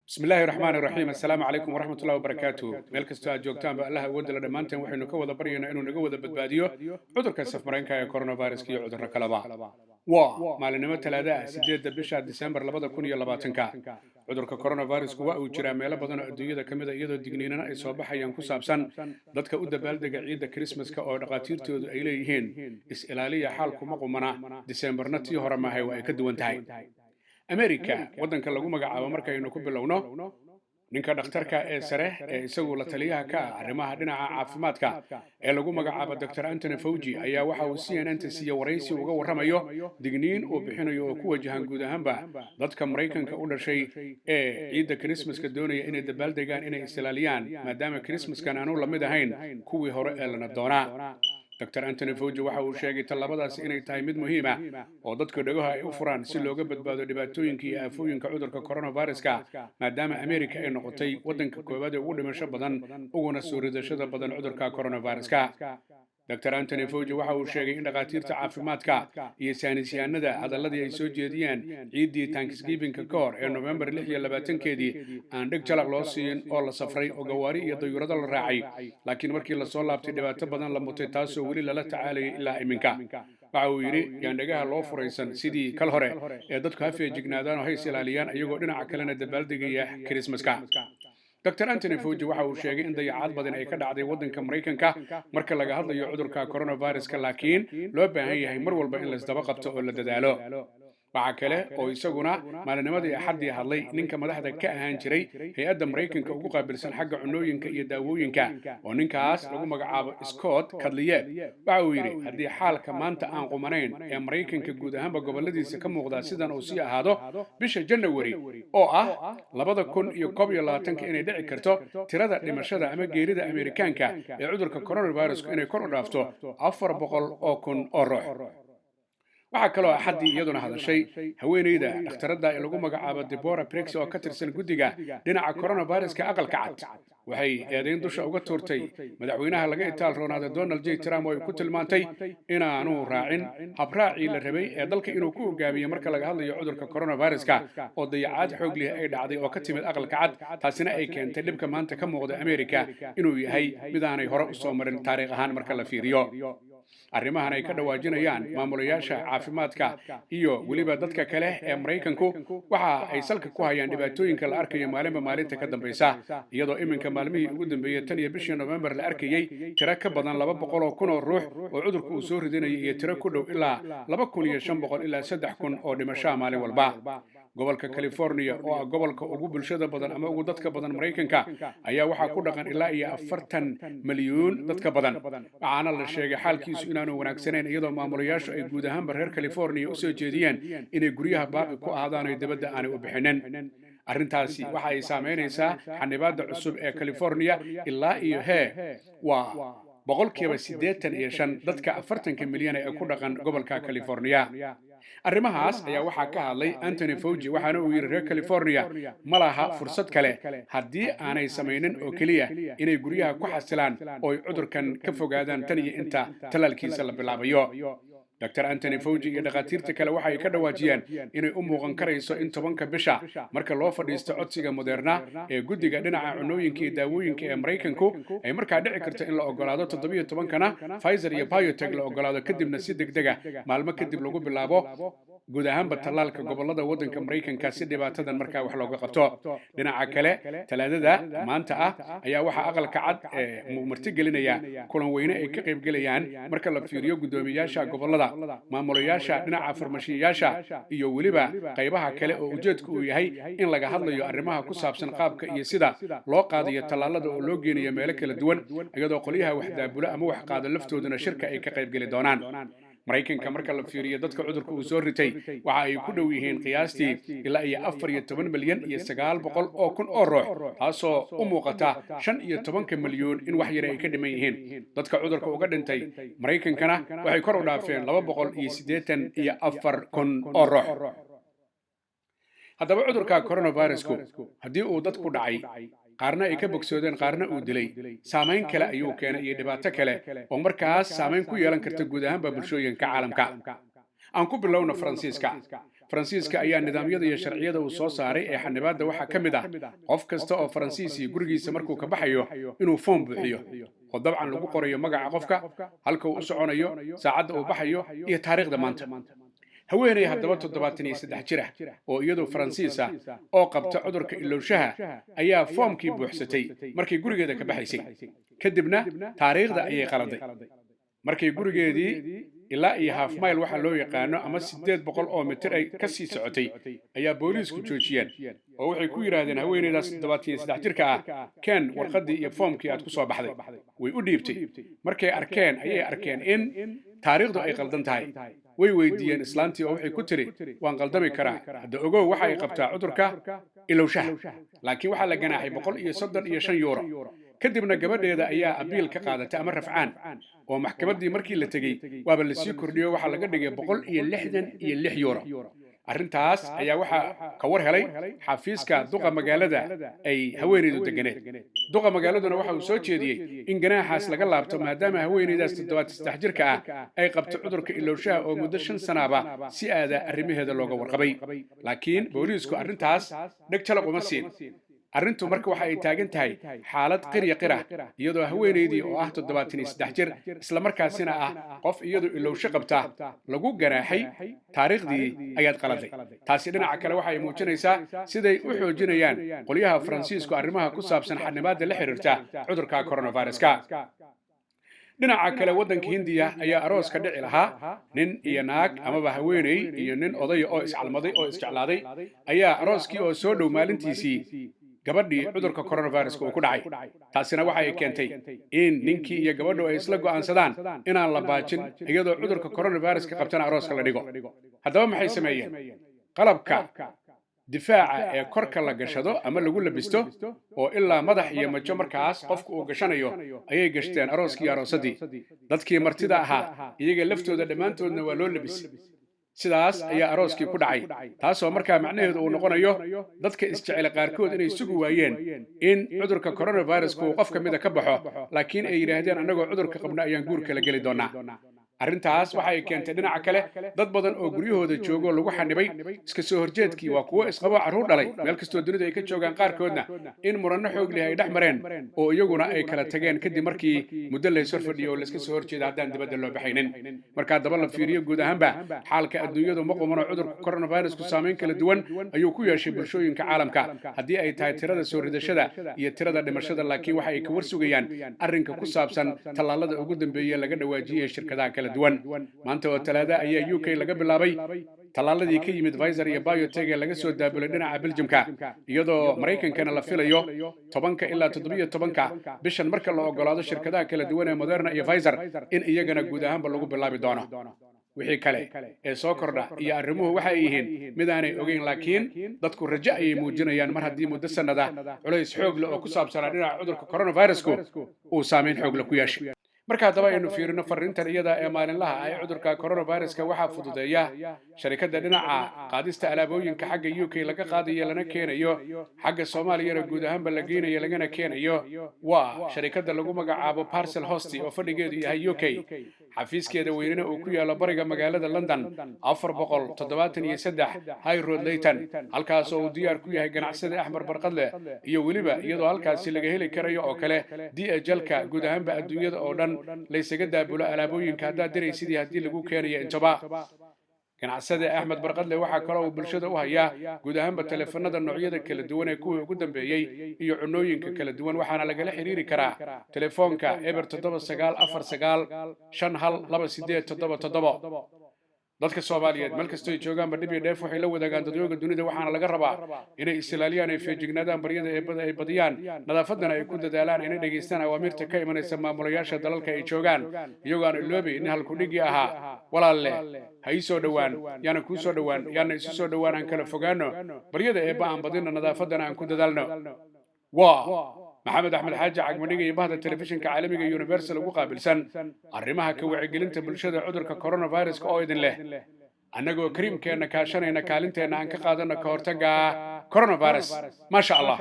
بسم الله الرحمن الرحيم السلام عليكم ورحمة الله وبركاته مeel kastoo aad joogtaan ba allaha awoodda la dhammaanteen waxaynu ka wada baryaynaa inuu naga wada badbaadiyo cudurka safmareenka ee coronaviruska iyo cudurro kaleba waa maalinimo talaada ah 8 bisha Diseembar 2020 cudurka coronavirusku waa uu jiraa meelo badan oo adduunyada ka mid ah iyadoo digniinana ay soo baxayaan ku saabsan dadka u dabaaldega ciidda Christmaska oo dhaqaatiirtoodu ay leeyihiin is-ilaaliya xaalku ma qumana Diseembarna tii hore maahay waa ay ka duwan tahay America waddanka lagu magacaabo markaynu ku bilowno ninka dhakhtarka ee sare ee isagu la taliyaha ka ah arrimaha dhinaca caafimaadka ee lagu magacaabo Dr. Anthony Fauci ayaa waxa uu CNN siiyay waraysi uga warramayo digniin uu bixinayo oo ku wajahan guud ahaanba dadka Mareykanka u dhashay ee ciidda Christmaska doonaya inay dabaaldegaan inay islaaliyaan maadaama Christmaskan aanu la mid ahayn kuwii hore ee lana doonaa Dr. Anthony Fauci waxa uu sheegay talabadaasi inay tahay mid muhiim ah oo dadka dhagaha ay u furaan si looga badbaado dhibaatooyinka iyo aafooyinka cudurka coronaviruska maadaama America ay noqotay waddanka koowaad ee ugu dhimasho badan uguna soo ridashada badan cudurka coronaviruska Dr. Anthony Fauci waxa uu sheegay in dhaqaatiirta caafimaadka iyo saynisyahanada hadalladii ay soo jeediyeen ciiddii Thanksgiving-ka ka hor ee November 26-keedii aan dhig jalaq loo siin oo la safray oo gawaari iyo dayuurado la raacay laakiin markii la soo laabtay dhibaato badan la mutay taasoo weli lala tacaalayay ilaa iminka waxa uu yidhi yaan dhagaha loo furaysan sidii kal hore ee dadku ha feejignaadaan oo hay is-ilaaliyaan iyagoo dhinaca kalena dabaaldegaya Christmaska Dr. Anthony Fauci waxa uu sheegay in dayacaad badan ay ka dhacday waddanka Mareykanka marka laga hadlayo cudurka coronaviruska laakiin loo baahan yahay mar walba in la isdaba qabto oo la dadaalo waxa kale oo isaguna maalinimadii axadii hadlay ninka madaxda ka ahaan jiray hay'adda Mareykanka ugu qaabilsan xagga cunooyinka iyo daawooyinka oo ninkaas lagu magacaabo Scott Kadliyev waxa uu yidhi haddii xaalka maanta aan qumanayn ee Mareykanka guud ahaanba goboladiisa ka muuqda sidan uu sii ahaado bisha January oo ah 2021 inay dhici karto tirada dhimashada ama geerida Amerikaanka ee cudurka coronavirus inay kor u dhaafto 400,000 oo ruux waxa kale oo axadii iyaduna hadashay haweeneyda dhakhtarada ee lagu magacaabo Deborah Birx oo ka tirsan guddiga dhinaca coronaviruska aqalka cad waxay eedayn dusha uga tuurtay madaxweynaha laga itaal roonaaday Donald J. Trump oo ay ku tilmaantay inaanu raacin habraacii la rabay ee dalka inuu ku hogaamiyo marka laga hadlayo cudurka coronaviruska oo dayacaad xoog leh ay dhacday oo ka timid aqalka cad taasina ay keentay dhibka maanta ka muuqda America inuu yahay mid aanay hore u soo marin taariikh ahaan marka la fiiriyo arrimahan ay ka dhawaajinayaan maamulayaasha caafimaadka iyo weliba dadka kale ee Mareykanku waxa ay salka ku hayaan dhibaatooyinka la arkayo maalinba maalinta ka dambaysa iyadoo iminka maalmihii ugu dambeeyay tan iyo bishii November la arkayay tiro ka badan 200,000 oo ruux oo cudurku uu soo ridinayay iyo tiro ku dhow ilaa 2,500 ilaa 3,000 oo dhimasho maalin walba gobolka California oo ah gobolka ugu bulshada badan ama ugu dadka badan Mareykanka ayaa waxa ku dhaqan ilaa iyo 40 milyan dadka badan waxaana la sheegay xaalkiisu inaanu wanaagsanayn iyadoo maamulayaashu ay guud ahaanba reer California u soo jeediyeen inay guryaha baaqi ku ahaadaan oo dibadda aanay u bixinin arrintaasi waxa ay saameynaysaa xanibaadda cusub ee California ilaa iyo waa boqolkiiba 85 dadka 40 milyan ee ku dhaqan gobolka California arrimahaas ayaa waxaa ka hadlay Anthony Fauci waxaana uu yiri reer California ma laha fursad kale haddii aanay samaynin oo kaliya inay guryaha ku xasilaan oo ay cudurkan ka fogaadaan tan iyo inta talaalkiisa la bilaabayo Dr. Anthony Fauci iyo dhaqaatiirta kale waxa ay ka dhawaajiyeen inay u muuqan karayso in 10ka bisha marka loo fadhiisto codsiga Moderna ee guddiga dhinaca cunooyinka iyo daawooyinka ee Mareykanku ay markaa dhici karto in la ogolaado 17kana Pfizer iyo BioNTech la ogolaado kadibna si degdeg ah maalmo kadib lagu bilaabo guud ahaanba talaalka gobolada waddanka Mareykanka si dhibaatadan markaa wax looga qabto dhinaca kale talaadada maanta ah ayaa waxa aqalka cad ee martigelinaya kulan weyne ay ka qayb galayaan marka la fiiriyo gudoomiyaasha gobolada maamulayaasha dhinaca farmashiyaasha iyo weliba qaybaha kale oo ujeedku uu yahay in laga hadlayo arrimaha ku saabsan qaabka iyo sida loo qaadayo talaalada oo loo geenayo meelo kala duwan iyadoo qoliyaha wax daabula ama wax qaada laftooduna shirka ay ka qayb gali doonaan Mareykanka marka la fiiriyo dadka cudurka uu soo ritay waxa ay ku dhow yihiin qiyaastii ilaa iyo 14 milyan iyo 900,000 oo ruux taasoo u muuqata 15 milyan in wax yar ay ka dhiman yihiin dadka cudurka uga dhintay Mareykankana waxay kor u dhaafeen 284,000 oo ruux haddaba cudurka coronavirusku haddii uu dadku dhacay qaarna ay ka bogsoodeen qaarna uu dilay saameyn kale ayuu keenay iyo dhibaato kale oo markaas saameyn ku yeelan karta guud ahaanba bulshooyinka caalamka aan ku bilowno Faransiiska faransiiska ayaa nidaamyada iyo sharciyada uu soo saaray ee xanibaadda waxaa ka mid ah qof kasta oo faransiisi gurigiisa markuu ka baxayo inuu foom buuxiyo oo dabcan lagu qorayo magaca qofka halka uu u soconayo saacadda uu baxayo iyo taariikhda maanta haweeney haddaba 73 jir ah oo iyadu faransiisa oo qabta cudurka ilowshaha ayaa foomkii buuxsatay markay gurigeeda ka baxaysay kadibna taariikhda ayay qaladay markay gurigeedii ilaa iyo half mile waxa loo yaqaano ama 800 oo mitir ay ka sii socotay ayaa booliisku joojiyeen oo waxay ku yiraahdeen haweeneydaas 73 jirka ah keen warqadii iyo foomkii aad ku soo baxday way u dhiibtay markay ayay arkeen in taariikhdu ay qaldan tahay way weydiiyeen islaantii oo waxay ku tiri waan qaldami karaa hadda ogow waxa ay qabtaa cudurka ilowshaha laakiin waxa la ganaaxay 135 euro kadibna gabadheeda ayaa abiil ka qaadatay ama rafcaan oo maxkamaddii markii la tegey waaba la sii kordhiyo waxa laga dhigay 166 euro arrintaas ayaa waxa ka war helay xafiiska duqa magaalada ay haweeneydu deganeed duqa magaaladuna waxa uu soo jeediyey in ganaaxaas laga laabto maadaama haweeneydaas 73 jirka ah ay qabto cudurka ilowshaha oo muddo 5 sanaaba si aada arrimaheeda looga warqabay laakiin booliisku arrintaas dheg jalaq uma siin arrintu marka waxa ay taagan tahay xaalad qira iyadoo haweeneydii oo ah 73 jir isla markaasina ah qof iyadu ilowsho qabta lagu ganaaxay taariikhdii ayaad qaladay taasi dhinaca kale waxa ay muujinaysaa siday u xoojinayaan qolyaha Faransiisku arrimaha ku saabsan xanibaadda la xiriirta cudurka coronaviruska dhinaca kale waddanka Hindiya ayaa aroos ka dhici lahaa nin iyo naag amaba haweeney iyo nin oday oo iscalmaday oo isjeclaaday ayaa arooskii oo soo dhow maalintiisii gabadhii cudurka coronaviruska uu ku dhacay taasina waxa ay keentay in ninkii iyo gabadhu ay isla go'aansadaan inaan la baajin iyadoo cudurka coronaviruska qabtana arooska la dhigo haddaba maxay sameeyeen qalabka difaaca ee korka la gashado ama lagu labisto oo ilaa madax iyo majo markaas qofku uu gashanayo ayay gashteen arooskii aroosadii dadkii martida ahaa iyaga laftooda dhammaantoodna waa loo labisay sidaas ayaa arooskii ku dhacay taasoo markaa macnaheedu uu noqonayo dadka isjecel qaarkood inay sugi waayeen in cudurka coronavirus uu qof kamid ka baxo laakiin ay yiraahdeen anagoo cudurka qabna ayaan guurka la gali doonaa arrintaas waxa ay keentay dhinaca kale dad badan oo guryahooda joogo lagu xanibay iska soo horjeedkii waa kuwo isqabo caruur dhalay meel kastoo dunida ay ka joogaan qaarkoodna in muranno xoog leh ay dhex mareen oo iyaguna ay kala tageen kadib markii muddo la soo fadhiyo oo la iska soo horjeeda haddaan dibadda loo baxaynin marka daba la fiiriyo guud ahaanba xaalka adduunyadu ma qumano cudurka coronavirus-ku saameyn kala duwan ayuu ku yeeshay bulshooyinka caalamka haddii ay tahay tirada soo ridashada iyo tirada dhimashada laakiin waxa ay ka warsugayaan arrinka ku saabsan tallaalada ugu dambeeyay laga dhawaajiyay shirkadaha kala duwan maanta oo talaada ayaa UK laga bilaabay talaaladii ka yimid Pfizer iyo BioNTech laga soo daabulay dhinaca Belgiumka iyadoo Mareykankana la filayo 10 ilaa 17 bishan marka la ogolaado shirkadaha kala duwan ee Moderna iyo Pfizer in iyagana guud ahaanba lagu bilaabi doono wixii kale ee soo kordha iyo arrimuhu waxa ay yihiin mid aanay ogeyn laakiin dadku rajo ayay muujinayaan mar haddii muddo sanada culays xoog leh oo ku saabsan dhinaca cudurka coronavirus-ku uu saameyn xoog leh ku yeeshay marka haddaba aynu fiirino fariintan iyada ee maalinlaha ah ee cudurka coronaviruska waxaa fududeeya sharikadda dhinaca qaadista alaabooyinka xagga UK laga qaadayo lana keenayo xagga Soomaaliyana guud ahaanba la geynayo lagana keenayo waa sharikadda lagu magacaabo Parcel Host oo fadhigeedu yahay UK xafiiskeeda weynina uu ku yaalo bariga magaalada London 473 High Road Leyton halkaas oo uu diyaar ku yahay ganacsade Axmar Barqadle iyo weliba iyadoo halkaasi laga heli karayo oo kale DHL-ka guud ahaanba adduunyada oo dhan laysaga daabulo alaabooyinka haddaad diraysidii haddii lagu keenayo intaba ganacsade Axmed Barqadle waxa kale oo bulshada u hayaa guud ahaanba taleefanada noocyada kala duwan ee kuwii ugu dambeeyay iyo cunooyinka kala duwan waxaana lagala xiriiri karaa telefoonka eber 7949512877 dadka Soomaaliyeed meel kastoo ay joogaan badhib iyo dheef waxay la wadaagaan dadweynaha dunida waxaana laga rabaa inay islaaliyaan ay feejignaadaan baryada eebada ay badiyaan nadaafadana ay ku dadaalaan inay dhageystaan awaamirta ka imanaysa maamulayaasha dalalka ay joogaan iyagoo aan iloobi in halku dhigi ahaa walaalle ha ii soo dhowaan yaana kuu soo dhowaan yaana isu soo dhowaan aan kala fogaano baryada eebba aan badina nadaafadana aan ku dadaalno maxamed axmed xaaji cagmadhiga iyo bahda telefishinka caalamiga Universal ugu qaabilsan arrimaha ka wacyigelinta bulshada cudurka coronavirus oo idin leh annagoo kariimkeena kaashanayna kaalinteena aan ka qaadano ka hortagga coronavirus ma sha Allah